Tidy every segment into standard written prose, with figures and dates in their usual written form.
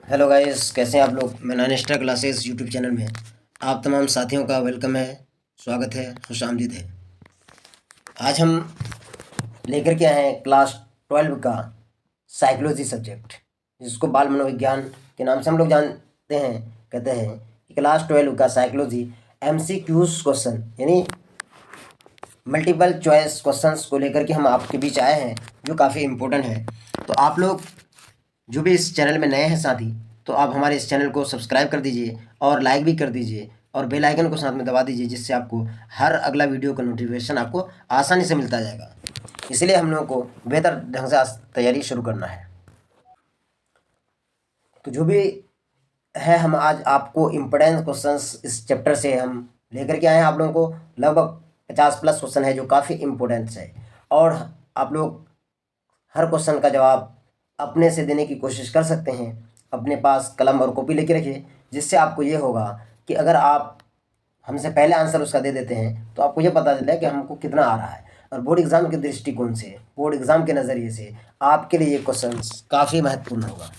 Hello guys, कैसे हैं आप लोग। मैं नानिस्टा क्लासेस यूट्यूब चैनल में आप तमाम साथियों का वेलकम है, स्वागत है, खुशामदीद है। आज हम लेकर के आए हैं क्लास 12 का साइकोलॉजी सब्जेक्ट, जिसको बाल मनोविज्ञान के नाम से हम लोग जानते हैं। कहते हैं कि क्लास 12 का साइकोलॉजी MCQs क्वेश्चन यानी मल्टीपल चॉइस क्वेश्चंस को लेकर के हम आपके बीच आए हैं, जो काफ़ी इम्पोर्टेंट है। तो आप लोग जो भी इस चैनल में नए हैं साथी, तो आप हमारे इस चैनल को सब्सक्राइब कर दीजिए और लाइक भी कर दीजिए और बेल आइकन को साथ में दबा दीजिए, जिससे आपको हर अगला वीडियो का नोटिफिकेशन आपको आसानी से मिलता जाएगा। इसलिए हम लोगों को बेहतर ढंग से आज तैयारी शुरू करना है। तो जो भी है, हम आज आपको इम्पोर्टेंट क्वेश्चंस इस चैप्टर से हम लेकर के आए हैं। आप लोगों को लगभग 50+ क्वेश्चन है, जो काफ़ी इम्पोर्टेंट्स है, और आप लोग हर क्वेश्चन का जवाब अपने से देने की कोशिश कर सकते हैं। अपने पास कलम और कॉपी लेके रखिए, जिससे आपको ये होगा कि अगर आप हमसे पहले आंसर उसका दे देते हैं तो आपको ये पता चलता है कि हमको कितना आ रहा है। और बोर्ड एग्ज़ाम के दृष्टिकोण से, बोर्ड एग्ज़ाम के नज़रिए से आपके लिए ये क्वेश्चन काफ़ी महत्वपूर्ण होगा।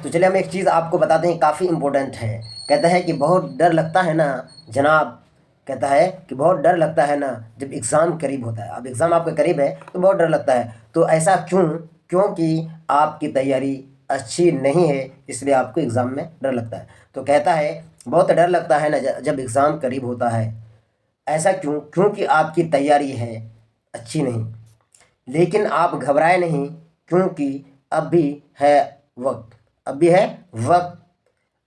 तो चलिए हम एक चीज़ आपको बताते हैं, काफ़ी इम्पोर्टेंट है। कहता है कि बहुत डर लगता है ना जनाब, कहता है कि बहुत डर लगता है ना जब एग्ज़ाम करीब होता है। अब एग्ज़ाम आपके करीब है तो बहुत डर लगता है। तो ऐसा क्यों? क्योंकि आपकी तैयारी अच्छी नहीं है, इसलिए आपको एग्ज़ाम में डर लगता है। तो कहता है बहुत डर लगता है ना जब एग्ज़ाम करीब होता है। ऐसा क्यों? क्योंकि आपकी तैयारी है अच्छी नहीं। लेकिन आप घबराए नहीं, क्योंकि अब भी है वक्त, अब भी है वक्त,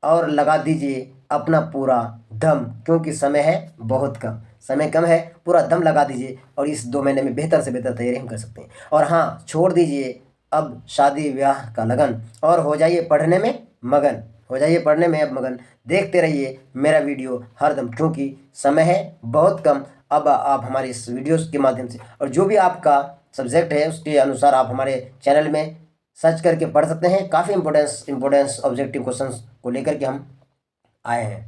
और लगा दीजिए अपना पूरा दम, क्योंकि समय है बहुत कम। समय कम है, पूरा दम लगा दीजिए और इस 2 महीने में बेहतर से बेहतर तैयारी हम कर सकते हैं। और हाँ, छोड़ दीजिए अब शादी ब्याह का लगन और हो जाइए पढ़ने में मगन, हो जाइए पढ़ने में अब मगन। देखते रहिए मेरा वीडियो हरदम, क्योंकि समय है बहुत कम। अब आप हमारे इस वीडियोस के माध्यम से और जो भी आपका सब्जेक्ट है उसके अनुसार आप हमारे चैनल में सर्च करके पढ़ सकते हैं। काफ़ी इंपॉर्टेंस ऑब्जेक्टिव क्वेश्चंस को लेकर के हम आए हैं।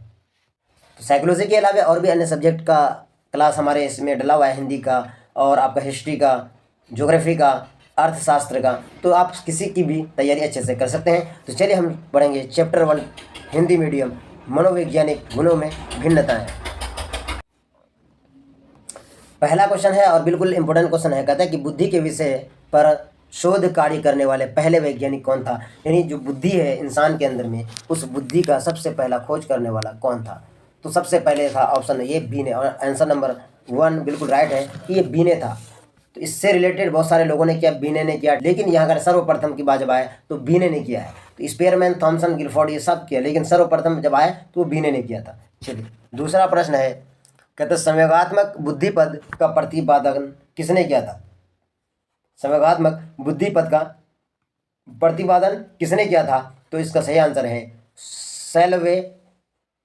तो साइकोलॉजी के अलावा और भी अन्य सब्जेक्ट का क्लास हमारे इसमें डला हुआ है, हिंदी का और आपका हिस्ट्री का, ज्योग्राफी का, अर्थशास्त्र का। तो आप किसी की भी तैयारी अच्छे से कर सकते हैं। तो चलिए हम पढ़ेंगे चैप्टर 1 हिंदी मीडियम, मनोवैज्ञानिक गुणों में भिन्नताएं। पहला क्वेश्चन है और बिल्कुल इंपॉर्टेंट क्वेश्चन है। कहता है कि बुद्धि के विषय पर शोध कार्य करने वाले पहले वैज्ञानिक कौन था। यानी जो बुद्धि है इंसान के अंदर में, उस बुद्धि का सबसे पहला खोज करने वाला कौन था। तो सबसे पहले था ऑप्शन ये बी ने, और आंसर नंबर 1 बिल्कुल राइट है कि ये बी ने था। तो इससे रिलेटेड बहुत सारे लोगों ने किया, बीने ने किया, लेकिन यहाँ अगर सर्वप्रथम की बात जब आए तो बीने ने किया है। तो स्पेयरमैन, थॉमसन, गिलफोर्ड ये सब किया, लेकिन सर्वप्रथम जब आए तो वो बीने ने किया था। चलिए दूसरा प्रश्न है। कहते संवेगात्मक बुद्धिपद का प्रतिपादन किसने किया था। संवेगात्मक बुद्धिपद का प्रतिपादन किसने किया था। तो इसका सही आंसर है सेल्वे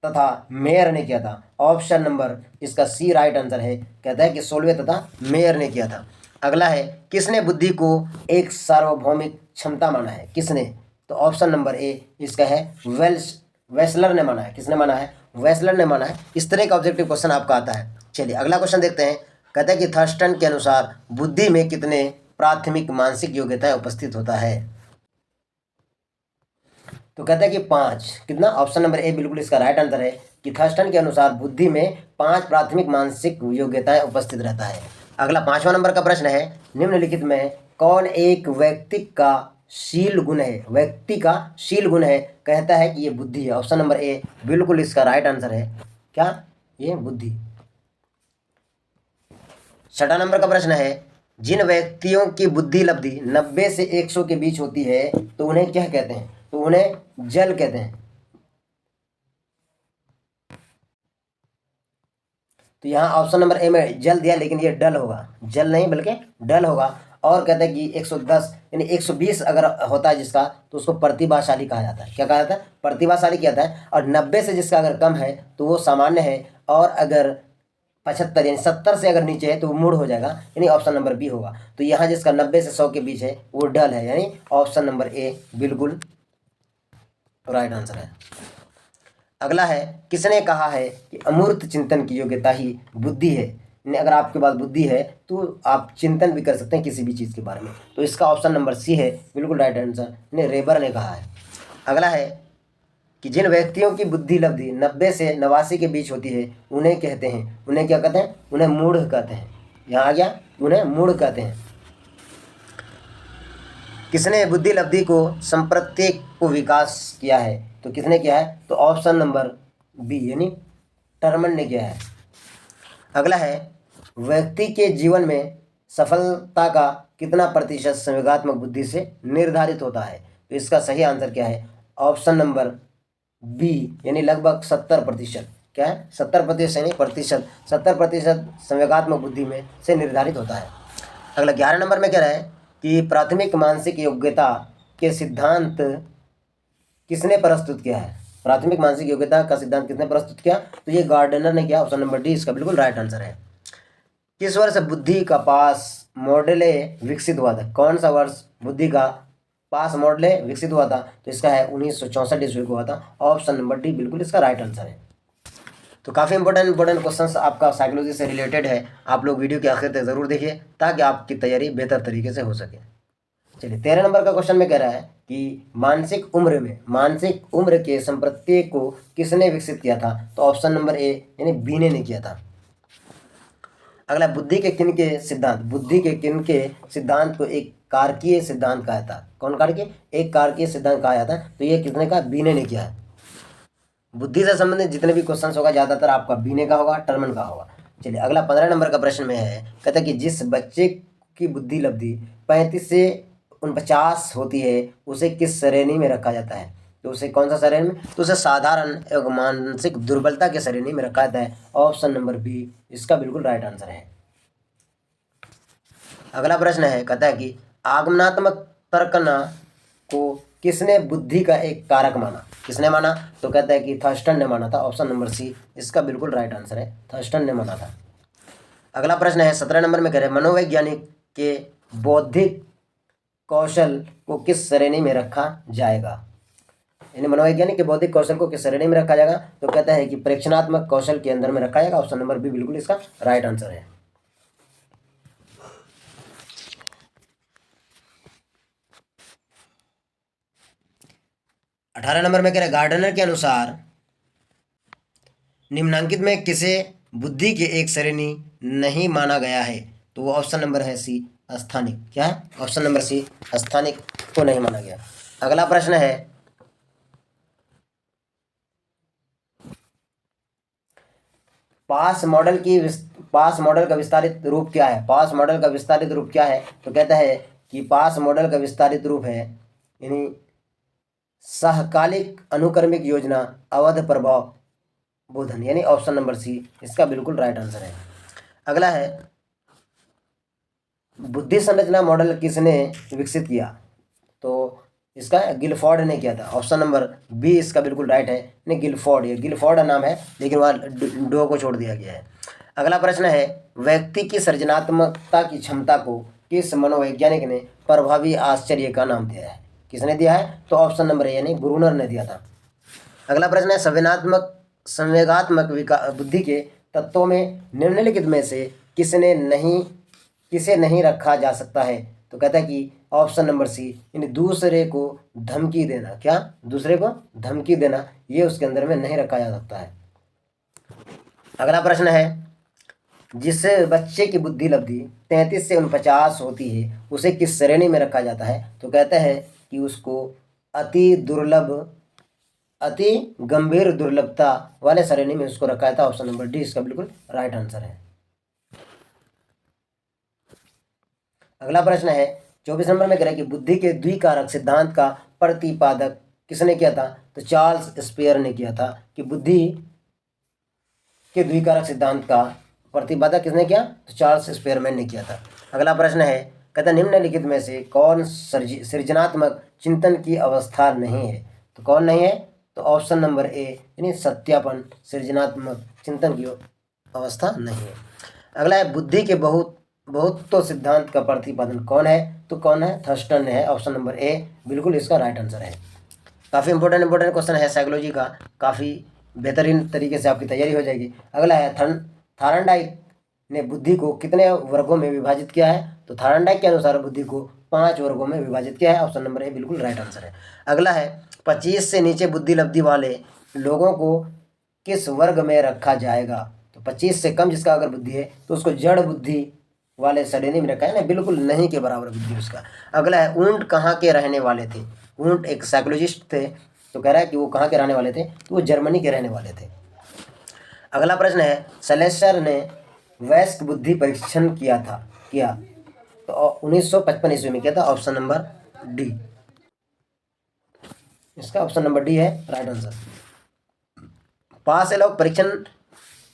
तथा मेयर ने किया था। ऑप्शन नंबर इसका सी राइट आंसर है। कहता है कि सोल्वे तथा मेयर ने किया था। अगला है, किसने बुद्धि को एक सार्वभौमिक क्षमता माना है। किसने? तो ऑप्शन नंबर ए इसका है वेस्लर ने माना है। किसने माना है? वेस्लर ने माना है। इस तरह का ऑब्जेक्टिव क्वेश्चन आपका आता है। चलिए अगला क्वेश्चन देखते हैं। कहता है कि थर्स्टन के अनुसार बुद्धि में कितने प्राथमिक मानसिक योग्यताएं उपस्थित होता है। तो कहता है कि 5। कितना? ऑप्शन नंबर ए बिल्कुल इसका राइट आंसर है कि थर्स्टन के अनुसार बुद्धि में 5 प्राथमिक मानसिक योग्यताएं उपस्थित रहता है। अगला 5वां नंबर का प्रश्न है, निम्नलिखित में कौन एक व्यक्ति का शील गुण है। व्यक्ति का शील गुण है। कहता है कि ये बुद्धि है। ऑप्शन नंबर ए बिल्कुल इसका राइट आंसर है। क्या? ये बुद्धि। 6वां नंबर का प्रश्न है, जिन व्यक्तियों की बुद्धि लब्धि 90 से 100 के बीच होती है तो उन्हें क्या कहते हैं। तो उन्हें जल कहते हैं। तो यहाँ ऑप्शन नंबर ए में जल दिया, लेकिन ये डल होगा, जल नहीं बल्कि डल होगा। और कहते हैं कि 110 यानी 120 अगर होता है जिसका, तो उसको प्रतिभाशाली कहा जाता है। क्या कहा जाता है? प्रतिभाशाली किया जाता है। और 90 से जिसका अगर कम है तो वो सामान्य है, और अगर 75 यानी 70 से अगर नीचे है तो वो मूड हो जाएगा, यानी ऑप्शन नंबर बी होगा। तो यहाँ जिसका 90 से 100 के बीच है वो डल है, यानी ऑप्शन नंबर ए बिल्कुल राइट आंसर है। अगला है, किसने कहा है कि अमूर्त चिंतन की योग्यता ही बुद्धि है। यानी अगर आपके पास बुद्धि है तो आप चिंतन भी कर सकते हैं किसी भी चीज़ के बारे में। तो इसका ऑप्शन नंबर सी है बिल्कुल राइट आंसर, ने रेबर ने कहा है। अगला है कि जिन व्यक्तियों की बुद्धि लब्धि 90 से 89 के बीच होती है उन्हें कहते हैं, उन्हें क्या कहते हैं? उन्हें मूढ़ कहते हैं। यहाँ आ गया, उन्हें मूढ़ कहते हैं। किसने बुद्धि लब्धि को संप्रत्येक को विकास किया है? तो किसने किया है? तो ऑप्शन नंबर बी यानी टर्मन ने किया है। अगला है व्यक्ति के जीवन में सफलता का कितना प्रतिशत संवेगात्मक बुद्धि से निर्धारित होता है? तो इसका सही आंसर क्या है? ऑप्शन नंबर बी यानी लगभग 70%। क्या है? 70% यानी प्रतिशत, 70% संवेगात्मक बुद्धि में से निर्धारित होता है। अगला 11 नंबर में कह रहा है कि प्राथमिक मानसिक योग्यता के सिद्धांत किसने प्रस्तुत किया है? प्राथमिक मानसिक योग्यता का सिद्धांत किसने प्रस्तुत किया? तो ये गार्डनर ने किया। ऑप्शन नंबर डी इसका बिल्कुल राइट आंसर है। किस वर्ष बुद्धि का पास मॉडले विकसित हुआ था? कौन सा वर्ष बुद्धि का पास मॉडले विकसित हुआ था? तो इसका है 1964 ईस्वी को हुआ था। ऑप्शन नंबर डी बिल्कुल इसका राइट आंसर है। तो काफ़ी इंपॉर्टेंट क्वेश्चंस आपका साइकोलॉजी से रिलेटेड है। आप लोग वीडियो के आखिर तक ज़रूर देखिए ताकि आपकी तैयारी बेहतर तरीके से हो सके। चलिए 13 नंबर का क्वेश्चन में कह रहा है कि मानसिक उम्र के संप्रत्येक को किसने विकसित किया था? तो ऑप्शन नंबर ए यानी बीने ने किया था। अगला बुद्धि के किन के सिद्धांत को एक कारकीय सिद्धांत कहा था? कौन कारकीय? एक कारकीय सिद्धांत कहा जाता है। तो ये किसने कहा? बीने ने किया है। बुद्धि से संबंधित जितने भी क्वेश्चन होगा ज़्यादातर आपका बीने का होगा, टर्मन का होगा। चलिए अगला 15 नंबर का प्रश्न में है, कहता है कि जिस बच्चे की बुद्धि लब्धि 35 से 49 होती है उसे किस श्रेणी में रखा जाता है? तो उसे कौन सा श्रेणी में? तो उसे साधारण एवं मानसिक दुर्बलता के श्रेणी में रखा जाता है। ऑप्शन नंबर बी इसका बिल्कुल राइट आंसर है। अगला प्रश्न है, कहता है कि आगमनात्मक तर्कना को किसने बुद्धि का एक कारक माना? किसने माना? तो कहता है कि थर्स्टन ने माना था। ऑप्शन नंबर सी इसका बिल्कुल राइट आंसर है, थर्स्टन ने माना था। अगला प्रश्न है 17 नंबर में कह रहे हैं मनोवैज्ञानिक के बौद्धिक कौशल को किस श्रेणी में रखा जाएगा? यानी मनोवैज्ञानिक के बौद्धिक कौशल को किस श्रेणी में रखा जाएगा? तो कहता है कि प्रेक्षणात्मक कौशल के अंदर में रखा जाएगा। ऑप्शन नंबर बी बिल्कुल इसका राइट आंसर है। अठारह नंबर में कह रहे गार्डनर के अनुसार निम्नांकित में किसे बुद्धि के एक श्रेणी नहीं माना गया है? तो वो ऑप्शन नंबर है सी स्थानिक। क्या है? ऑप्शन नंबर सी स्थानिक को नहीं माना गया। अगला प्रश्न है पास मॉडल का विस्तारित रूप क्या है? पास मॉडल का विस्तारित रूप क्या है? तो कहता है कि पास मॉडल का विस्तारित रूप है यानी सहकालिक अनुक्रमिक योजना अवध प्रभाव बोधन, यानी ऑप्शन नंबर सी इसका बिल्कुल राइट आंसर है। अगला है बुद्धि संरचना मॉडल किसने विकसित किया? तो इसका गिलफोर्ड ने किया था। ऑप्शन नंबर बी इसका बिल्कुल राइट है, नहीं गिलफोर्ड, ये गिलफोर्ड नाम है लेकिन वहाँ डो को छोड़ दिया गया है। अगला प्रश्न है व्यक्ति की सृजनात्मकता की क्षमता को किस मनोवैज्ञानिक ने प्रभावी आश्चर्य का नाम दिया है? किसने दिया है? तो ऑप्शन नंबर ए यानी ब्रूनर ने दिया था। अगला प्रश्न है संवेगात्मक बुद्धि के तत्वों में निम्नलिखित में से किसे नहीं रखा जा सकता है? तो कहता है कि ऑप्शन नंबर सी यानी दूसरे को धमकी देना। क्या? दूसरे को धमकी देना, ये उसके अंदर में नहीं रखा जा सकता है। अगला प्रश्न है जिस बच्चे की बुद्धि लब्धि 33 से 49 होती है उसे किस श्रेणी में रखा जाता है? तो कहता है कि उसको अति गंभीर दुर्लभता वाले श्रेणी में उसको रखा था। ऑप्शन नंबर डी इसका बिल्कुल राइट आंसर है। अगला प्रश्न है 24 नंबर में कह रहा है कि बुद्धि के द्विकारक सिद्धांत का प्रतिपादक किसने किया था? तो चार्ल्स स्पेयर ने किया था कि बुद्धि के द्विकारक सिद्धांत का प्रतिपादक किसने किया? तो चार्ल्स स्पेयरमैन ने किया था। अगला प्रश्न है कहता निम्नलिखित में से कौन सृजनात्मक चिंतन की अवस्था नहीं है? तो कौन नहीं है? तो ऑप्शन नंबर ए यानी सत्यापन सृजनात्मक चिंतन की अवस्था नहीं है। अगला है बुद्धि के बहुत्व सिद्धांत का प्रतिपादन कौन है? तो कौन है? थर्स्टन है। ऑप्शन नंबर ए बिल्कुल इसका राइट आंसर है। काफ़ी इंपॉर्टेंट क्वेश्चन है साइकोलॉजी का, काफ़ी बेहतरीन तरीके से आपकी तैयारी हो जाएगी। अगला है थार्नडाइक ने बुद्धि को कितने वर्गों में विभाजित किया है? तो थॉर्नडाइक के अनुसार बुद्धि को 5 वर्गों में विभाजित किया है। ऑप्शन नंबर ए बिल्कुल राइट आंसर है। अगला है 25 से नीचे बुद्धि लब्धि वाले लोगों को किस वर्ग में रखा जाएगा? तो 25 से कम जिसका अगर बुद्धि है तो उसको जड़ बुद्धि वाले श्रेणी में रखा है ना, बिल्कुल नहीं के बराबर बुद्धि उसका। अगला है ऊंट कहाँ के रहने वाले थे? ऊंट एक साइकोलॉजिस्ट थे, तो कह रहा है कि वो कहाँ के रहने वाले थे? तो वो जर्मनी के रहने वाले थे। अगला प्रश्न है सेलेस्टर ने वयस्क बुद्धि परीक्षण किया तो 1955 ईस्वी में किया था। ऑप्शन नंबर डी, इसका ऑप्शन नंबर डी है राइट आंसर। पास एलॉग परीक्षण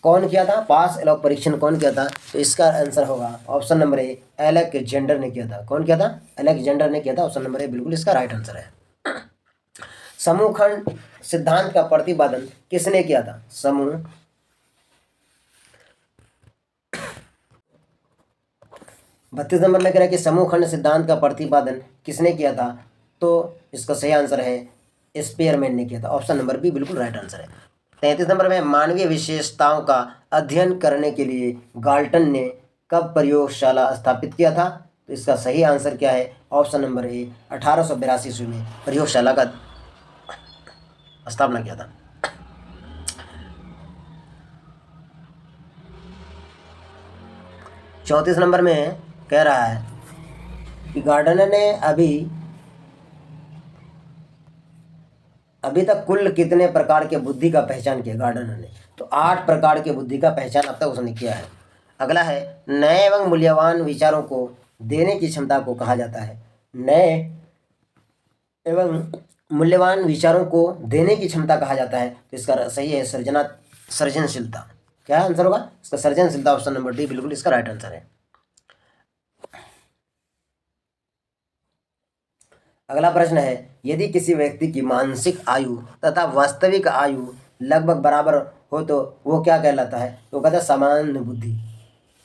कौन किया था? पास एलॉग परीक्षण कौन किया था? तो इसका आंसर होगा ऑप्शन नंबर ए, एलेक्जेंडर ने किया था। कौन किया था? एलेक्जेंडर ने किया था। ऑप्शन नंबर ए बिल्कुल इसका राइट आंसर है। समूह खंड सिद्धांत का प्रतिपादन किसने किया था? समूह 32 नंबर में कह रहा है कि समूह खंड सिद्धांत का प्रतिपादन किसने किया था? तो इसका सही आंसर है स्पेयरमैन ने किया था। ऑप्शन नंबर बी बिल्कुल राइट आंसर है। 33 नंबर में मानवीय विशेषताओं का अध्ययन करने के लिए गाल्टन ने कब प्रयोगशाला स्थापित किया था? तो इसका सही आंसर क्या है? ऑप्शन नंबर ए, 1882 ईस्वी में प्रयोगशाला का स्थापना किया था। 34 नंबर में कह रहा है कि गार्डनर ने अभी तक कुल कितने प्रकार के बुद्धि का पहचान किया? गार्डनर ने तो 8 प्रकार के बुद्धि का पहचान अब तक उसने किया है। अगला है नए एवं मूल्यवान विचारों को देने की क्षमता को कहा जाता है। नए एवं मूल्यवान विचारों को देने की क्षमता कहा जाता है। तो इसका सही है सृजनशीलता। क्या आंसर होगा इसका? सृजनशीलता। ऑप्शन नंबर डी बिल्कुल इसका राइट आंसर है। अगला प्रश्न है यदि किसी व्यक्ति की मानसिक आयु तथा वास्तविक आयु लगभग बराबर हो तो वो क्या कहलाता है? तो कहता है सामान्य बुद्धि।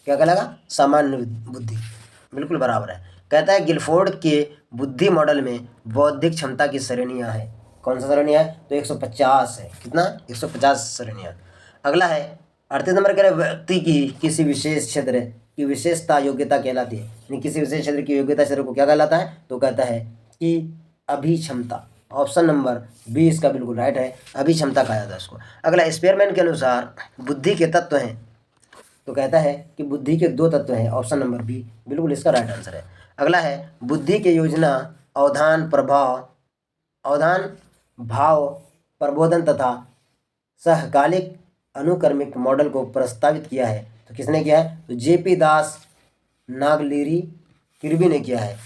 क्या कहलाएगा? सामान्य बुद्धि, बिल्कुल बराबर है। कहता है गिलफोर्ड के बुद्धि मॉडल में बौद्धिक क्षमता की श्रेणियां हैं। कौन सा श्रेणियां है? तो 150 है। कितना? 150 श्रेणियां। अगला है 38 नंबर कह रहे व्यक्ति की किसी विशेष क्षेत्र की विशेषता योग्यता कहलाती है। यानी किसी विशेष क्षेत्र की योग्यता क्षेत्र को क्या कहलाता है? तो कहता है कि अभिक्षमता। ऑप्शन नंबर बी इसका बिल्कुल राइट है, अभिक्षमता कहा जाता है इसको। अगला स्पेयरमैन के अनुसार बुद्धि के तत्व हैं, तो कहता है कि बुद्धि के 2 तत्व हैं। ऑप्शन नंबर बी बिल्कुल इसका राइट आंसर है। अगला है बुद्धि के योजना अवधान भाव प्रबोधन तथा सहकालिक अनुक्रमिक मॉडल को प्रस्तावित किया है। तो किसने किया है? तो जेपी दास नागलिरी किर्बी ने किया है।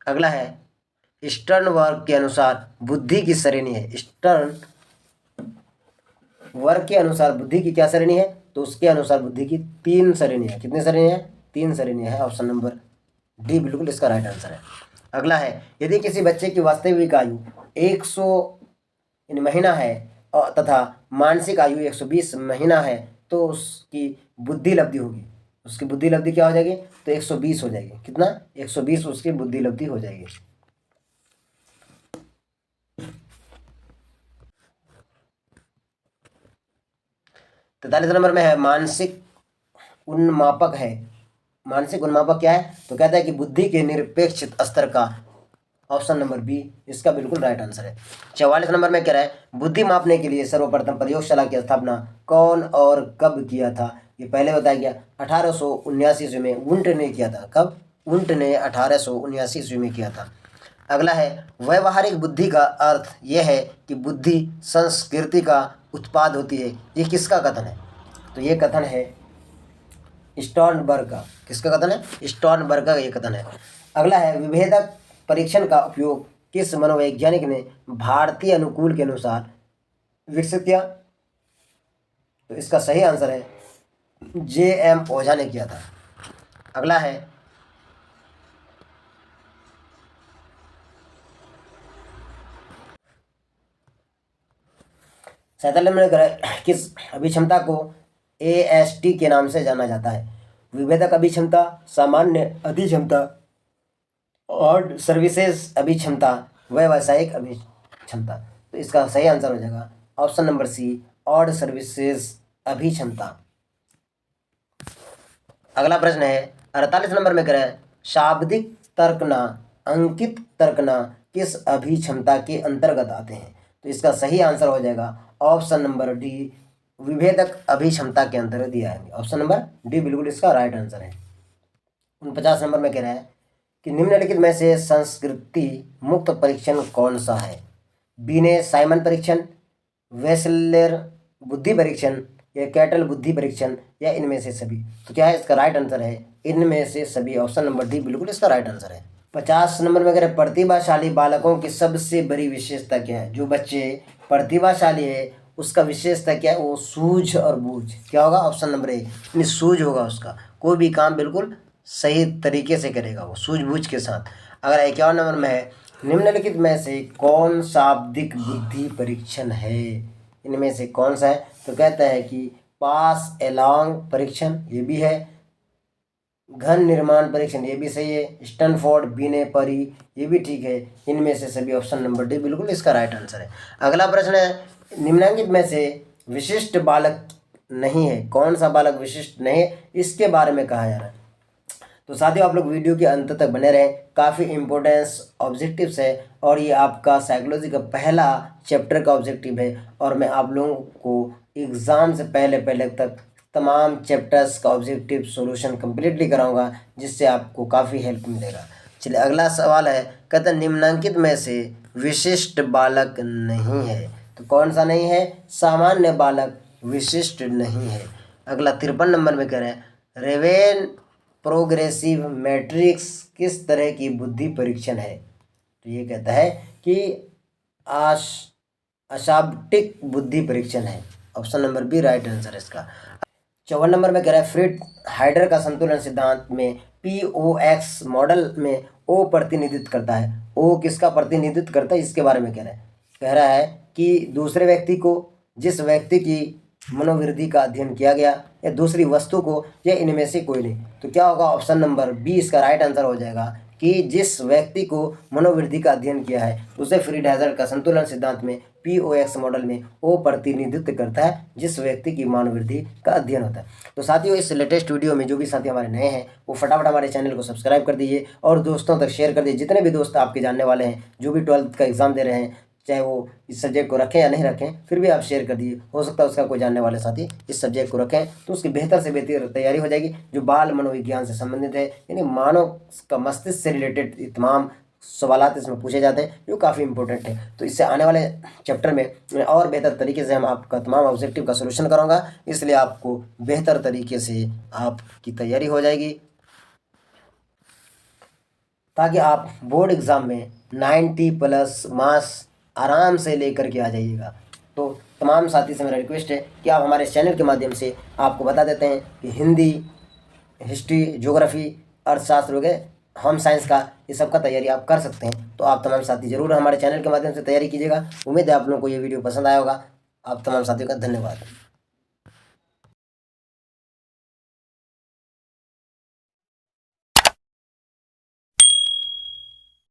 अगला है स्टर्न वर्ग के अनुसार बुद्धि की श्रेणी है। स्टर्न वर्ग के अनुसार बुद्धि की क्या श्रेणी है? तो उसके अनुसार बुद्धि की 3 श्रेणी है। कितनी श्रेणी है? 3 श्रेणी है। ऑप्शन नंबर डी बिल्कुल इसका राइट आंसर है। अगला है यदि किसी बच्चे की वास्तविक आयु 100 महीना है तथा मानसिक आयु 120 महीना है तो उसकी बुद्धि लब्धि होगी। उसकी बुद्धि लब्धि क्या हो जाएगी? तो 120 हो जाएगी। कितना? 120 उसकी बुद्धि लब्धि हो जाएगी। 43 नंबर में है मानसिक उन्मापक है। मानसिक उन्मापक क्या है? तो कहता है कि बुद्धि के निरपेक्ष स्तर का। ऑप्शन नंबर बी इसका बिल्कुल राइट आंसर है। 44 नंबर में कह रहा है बुद्धि मापने के लिए सर्वप्रथम प्रयोगशाला की स्थापना कौन और कब किया था? ये पहले बताया गया 1879 ईस्वी में वुंट ने किया था। कब? वुंट ने 1879 ईस्वी में किया था। अगला है व्यवहारिक बुद्धि का अर्थ यह है कि बुद्धि संस्कृति का उत्पाद होती है। ये किसका कथन है? तो ये कथन है स्टर्नबर्ग का। किसका कथन है? स्टर्नबर्ग का ये कथन है। अगला है विभेदक परीक्षण का उपयोग किस मनोवैज्ञानिक ने भारतीय अनुकूल के अनुसार विकसित किया? तो इसका सही आंसर है J.M. ओझा ने किया था। अगला है सैंतालीस में किस अभिक्षमता को AST के नाम से जाना जाता है? विभेदक अभिक्षमता, सामान्य अभिक्षमता, और सर्विसेज अभिक्षमता, व्यावसायिक अभिक्षमता। तो इसका सही आंसर हो जाएगा option number C, odd services अभिक्षमता। अगला प्रश्न है 48 नंबर में कह रहा है शाब्दिक तर्कना, अंकित तर्कना किस अभिक्षमता के अंतर्गत आते हैं? तो इसका सही आंसर हो जाएगा ऑप्शन नंबर डी, विभेदक अभिक्षमता के अंतर्गत दिया है। ऑप्शन नंबर डी बिल्कुल इसका राइट आंसर है। 49 नंबर में कह रहा है कि निम्नलिखित में से संस्कृति मुक्त परीक्षण कौन सा है? बीने साइमन परीक्षण, वेसलर बुद्धि परीक्षण या कैटल बुद्धि परीक्षण या इनमें से सभी? तो क्या है इसका राइट आंसर है इनमें से सभी। ऑप्शन नंबर डी बिल्कुल इसका राइट आंसर है। 50 नंबर में अगर प्रतिभाशाली बालकों की सबसे बड़ी विशेषता क्या है? जो बच्चे प्रतिभाशाली है उसका विशेषता क्या है? वो सूझ और बूझ। क्या होगा? ऑप्शन नंबर ए, यानी सूझ होगा उसका, कोई भी काम बिल्कुल सही तरीके से करेगा वो सूझबूझ के साथ। अगर 51 नंबर में है निम्नलिखित में से कौन शाब्दिक बुद्धि परीक्षण है? इनमें से कौन सा है? तो कहता है कि पास एलॉन्ग परीक्षण, ये भी है, घन निर्माण परीक्षण, ये भी सही है, स्टैनफोर्ड बीने परी, ये भी ठीक है। इनमें से सभी ऑप्शन नंबर डी बिल्कुल इसका राइट आंसर है। अगला प्रश्न है निम्नलिखित में से विशिष्ट बालक नहीं है? कौन सा बालक विशिष्ट नहीं है इसके बारे में कहा जा रहा है। तो साथियों आप लोग वीडियो के अंत तक बने रहें, काफ़ी इंपॉर्टेंस ऑब्जेक्टिव्स है और ये आपका साइकोलॉजी का पहला चैप्टर का ऑब्जेक्टिव है और मैं आप लोगों को एग्ज़ाम से पहले तक तमाम चैप्टर्स का ऑब्जेक्टिव सॉल्यूशन कम्प्लीटली कराऊंगा, जिससे आपको काफ़ी हेल्प मिलेगा। चलिए अगला सवाल है, कहते हैं निम्नलिखित में से विशिष्ट बालक नहीं है? तो कौन सा नहीं है? सामान्य बालक विशिष्ट नहीं है। अगला 53 नंबर में कह रहे हैं रेवेन प्रोग्रेसिव मैट्रिक्स किस तरह की बुद्धि परीक्षण है? तो ये कहता है कि अशाब्दिक बुद्धि परीक्षण है। Option number B right answer है इसका। 54 नंबर में कह रहा है फ्रिड हाइडर का संतुलन सिद्धांत में POX मॉडल में ओ प्रतिनिधित्व करता है। ओ किसका प्रतिनिधित्व करता है इसके बारे में कह रहा है कि दूसरे व्यक्ति को, जिस व्यक्ति की मनोवृद्धि का अध्ययन किया गया, या दूसरी वस्तु को, या इनमें से कोई नहीं। तो क्या होगा? ऑप्शन नंबर बी इसका राइट आंसर हो जाएगा कि जिस व्यक्ति को मनोवृद्धि का अध्ययन किया है उसे फ्रीड हाइडर का संतुलन सिद्धांत में POX मॉडल में ओ प्रतिनिधित्व करता है, जिस व्यक्ति की मनोवृद्धि का अध्ययन होता है। तो साथियों इस लेटेस्ट वीडियो में जो भी साथी हमारे नए हैं वो फटाफट हमारे चैनल को सब्सक्राइब कर दीजिए और दोस्तों तक शेयर कर दीजिए। जितने भी दोस्त आपके जानने वाले हैं जो भी 12th का एग्ज़ाम दे रहे हैं, चाहे वो इस सब्जेक्ट को रखें या नहीं रखें, फिर भी आप शेयर कर दीजिए। हो सकता है उसका कोई जानने वाले साथी इस सब्जेक्ट को रखें तो उसकी बेहतर से बेहतर तैयारी हो जाएगी। जो बाल मनोविज्ञान से संबंधित है, यानी मानव का मस्तिष्क से रिलेटेड तमाम सवालात इसमें पूछे जाते हैं जो काफ़ी इंपॉर्टेंट है। तो इससे आने वाले चैप्टर में और बेहतर तरीके से हम आपका तमाम ऑब्जेक्टिव का सोल्यूशन कराऊंगा, इसलिए आपको बेहतर तरीके से आपकी तैयारी हो जाएगी ताकि आप बोर्ड एग्ज़ाम में 90+ मार्क्स आराम से लेकर के आ जाइएगा। तो तमाम साथी से मेरा रिक्वेस्ट है कि आप हमारे चैनल के माध्यम से आपको बता देते हैं कि हिंदी, हिस्ट्री, ज्योग्राफी, अर्थशास्त्र वगैरह, होम साइंस का, ये सब का तैयारी आप कर सकते हैं। तो आप तमाम साथी ज़रूर हमारे चैनल के माध्यम से तैयारी कीजिएगा। उम्मीद है आप लोगों को ये वीडियो पसंद आया होगा। आप तमाम साथियों का धन्यवाद।